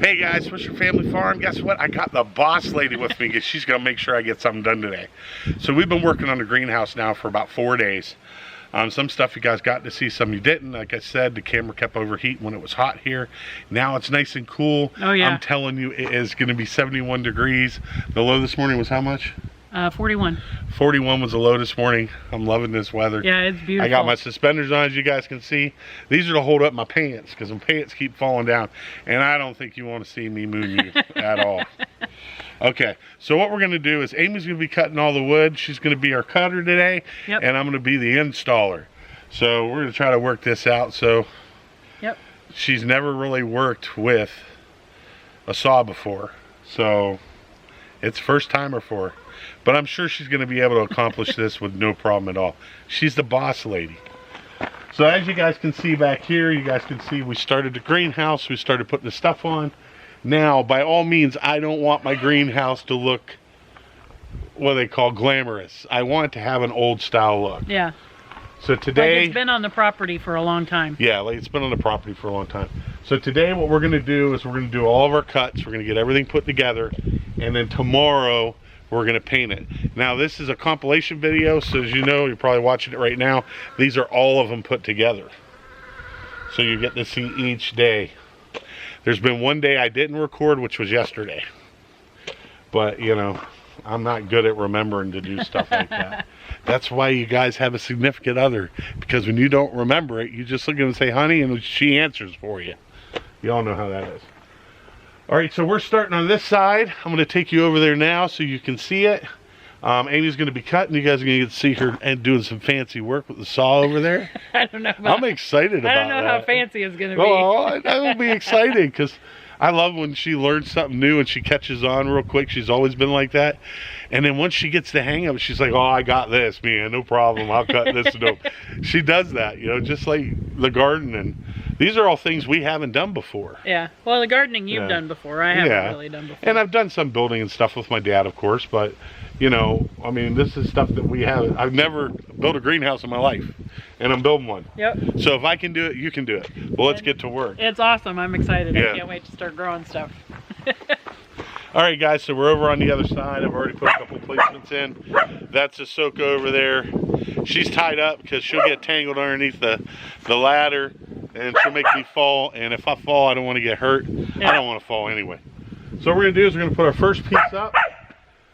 Hey guys, Swisher Family Farm. Guess what? I got the boss lady with me because she's going to make sure I get something done today. So we've been working on the greenhouse now for about 4 days. Some stuff you guys got to see, some you didn't. Like I said, the camera kept overheating when it was hot here. Now it's nice and cool. Oh yeah. I'm telling you, it is going to be 71 degrees. The low this morning was how much? 41. 41 was the low this morning. I'm loving this weather. Yeah, it's beautiful. I got my suspenders on, as you guys can see. These are to hold up my pants because my pants keep falling down. And I don't think you want to see me moon you at all. Okay, so what we're going to do is Amy's going to be cutting all the wood. She's going to be our cutter today. Yep. And I'm going to be the installer. So we're going to try to work this out. So yep. She's never really worked with a saw before. So it's first timer for her. But I'm sure she's going to be able to accomplish this with no problem at all. She's the boss lady. So as you guys can see back here, you guys can see we started the greenhouse. We started putting the stuff on. Now, by all means, I don't want my greenhouse to look what they call glamorous. I want it to have an old style look. Yeah. So today... Like it's been on the property for a long time. Yeah, like it's been on the property for a long time. So today what we're going to do is we're going to do all of our cuts. We're going to get everything put together. And then tomorrow we're going to paint it. Now this is a compilation video, so as you know, you're probably watching it right now. These are all of them put together. So you get to see each day. There's been one day I didn't record, which was yesterday. But, you know, I'm not good at remembering to do stuff like that. That's why you guys have a significant other. Because when you don't remember it, you just look at them and say, honey, and she answers for you. You all know how that is. All right, so we're starting on this side. I'm going to take you over there now so you can see it. Amy's going to be cutting. You guys are going to get to see her and doing some fancy work with the saw over there. I don't know. I'm excited about that. I don't know how fancy it's going to be. Oh, that will be exciting because I love when she learns something new and she catches on real quick. She's always been like that. And then once she gets the hang of it, she's like, oh, I got this, man. No problem. I'll cut this. No. She does that, you know, just like the garden. And these are all things we haven't done before. Yeah. Well, the gardening you've done before. I haven't really done before. And I've done some building and stuff with my dad, of course. But, you know, I mean, this is stuff that we haven't. I've never built a greenhouse in my life. And I'm building one. Yep. So if I can do it, you can do it. Well, let's get to work. It's awesome. I'm excited. I can't wait to start growing stuff. All right, guys, so we're over on the other side. I've already put a couple placements in. That's Ahsoka over there. She's tied up because she'll get tangled underneath the ladder, and she'll make me fall. And if I fall, I don't want to get hurt. I don't want to fall anyway. So what we're going to do is we're going to put our first piece up.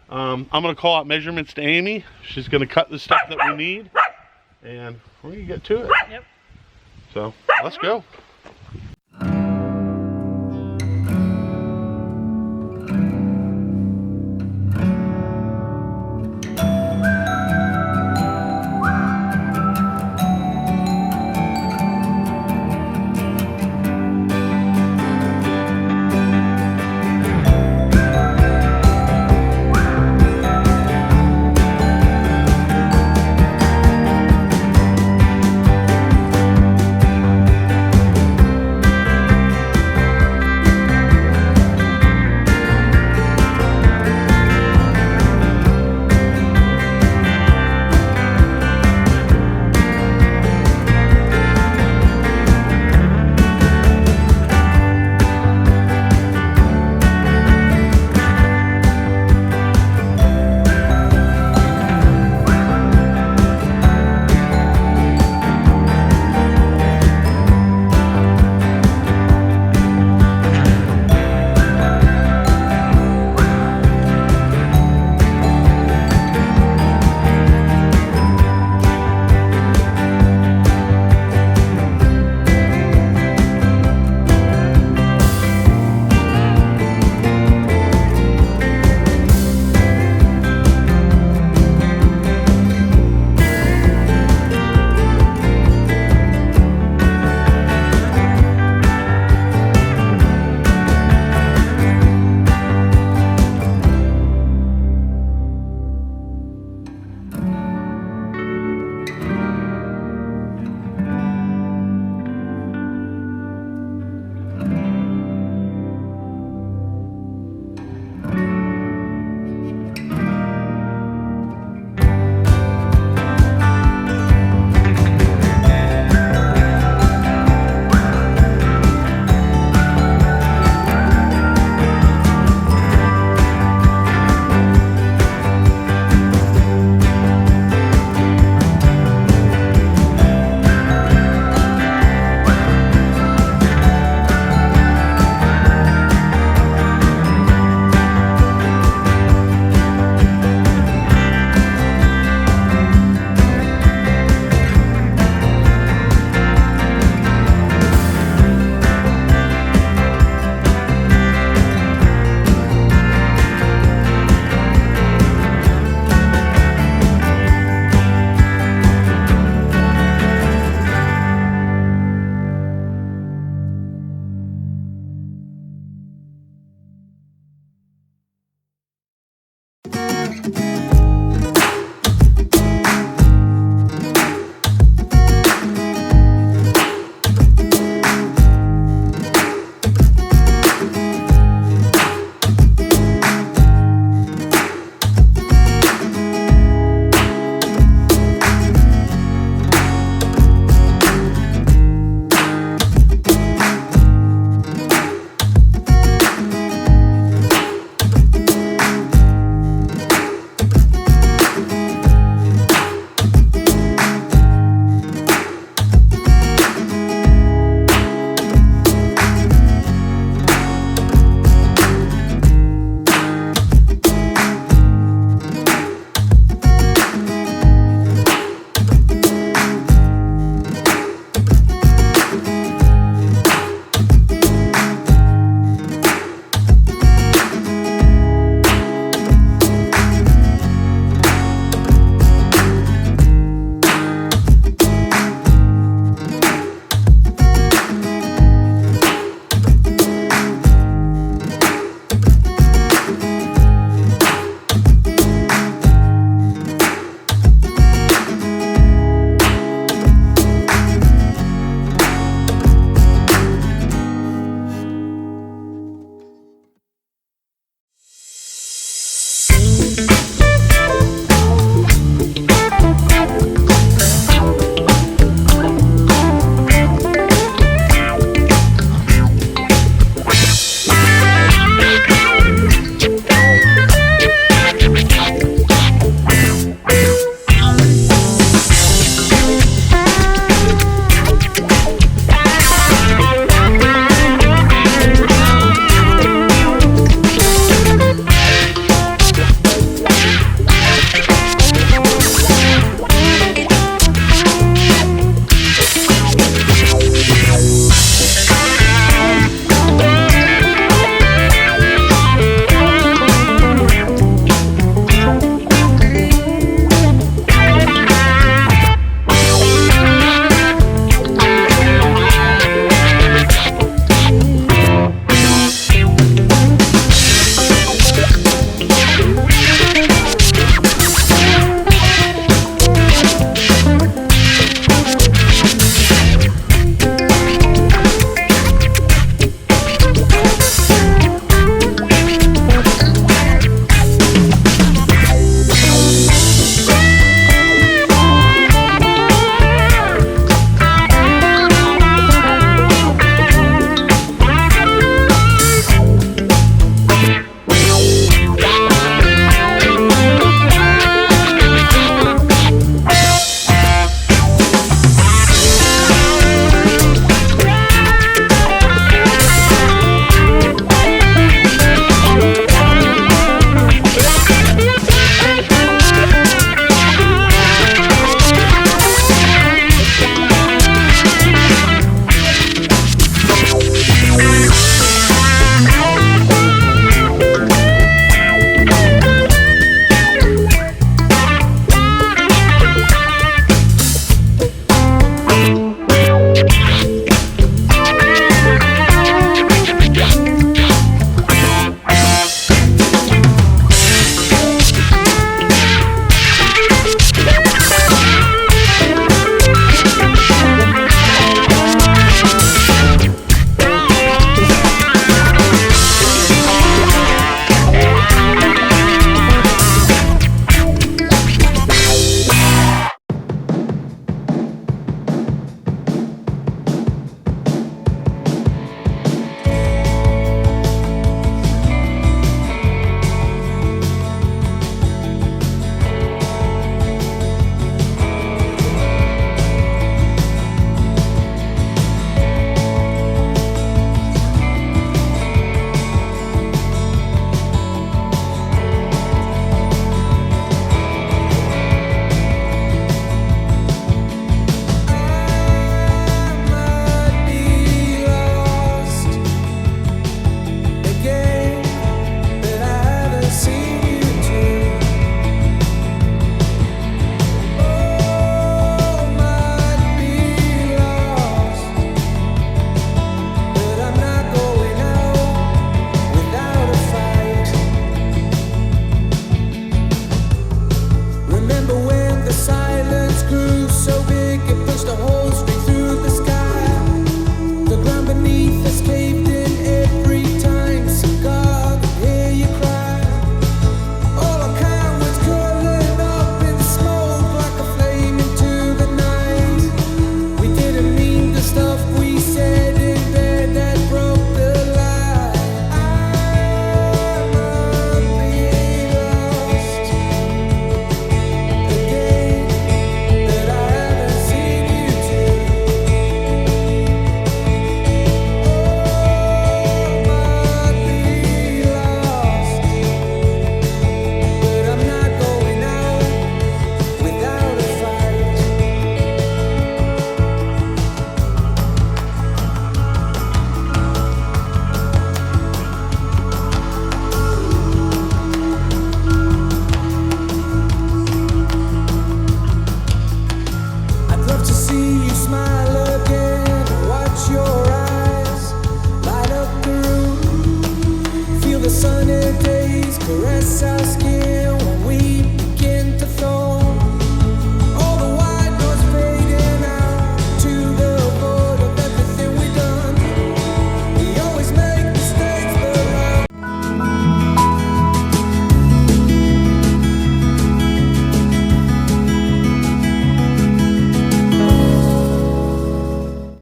I'm going to call out measurements to Amy. She's going to cut the stuff that we need, and we're going to get to it. Yep. So let's go.